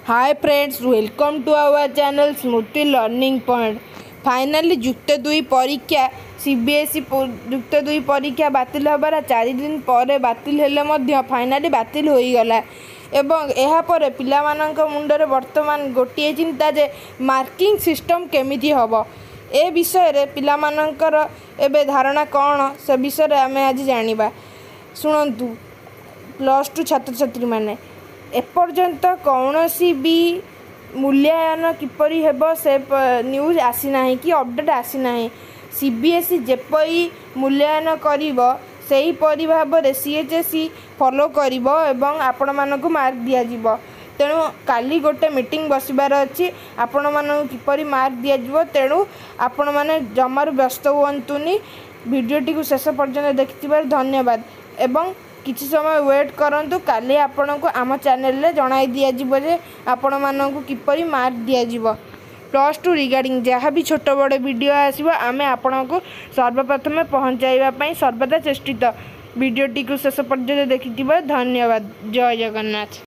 Hi friends, welcome to our channel Smriti learning point. Finally युक्त दुई परीक्षा सीबीएसई युक्त दुई परीक्षा बातिल होबार 4 दिन पर बातिल हेले मध्य फाइनाली बातिल हो गला एवं यह पर पिलामानंक मुंडरे वर्तमान गोटे चिंता जे मार्किंग सिस्टम केमिति हबो ए विषय रे पिलामानंकर एबे धारणा कौन से विषय रे आमे आज जानिबा। शुणंतु +2 छात्र छात्री माने एपर्यंत कौन भी मूल्यांकन किपरि हेबो से न्यूज आसी नाही कि अपडेट आसी नाही। सीबीएसई जेपरी मूल्यांकन करिवो सेही परि भाबरे सीएचएसई फॉलो करिवो एवं आपण मानकु मार्क दिया जिवो। तेणु काली गोटे मीटिंग बसिबार अछि आपण मानकु किपरि मार्क दिया जिवो। तेणु आपण माने जमार व्यस्त हुअंतुनी। वीडियोटी को शेष पर्यंत देखिथिबार धन्यवाद एवं किछि समय वेट करंतु। काली आपण को आम चैनल रे जणाई दिया जिवो जे आपण मानकु किपरि मार्क दिया जिवो। +2 रिगार्डिंग जहाँ भी छोट बड़ वीडियो आसीबो आमे आपण को सर्वप्रथम पहुँचाइबा पई सर्वदा चेष्टित। वीडियोटी को शेष पर्यंत देखिथिबार धन्यवाद। जय जगन्नाथ।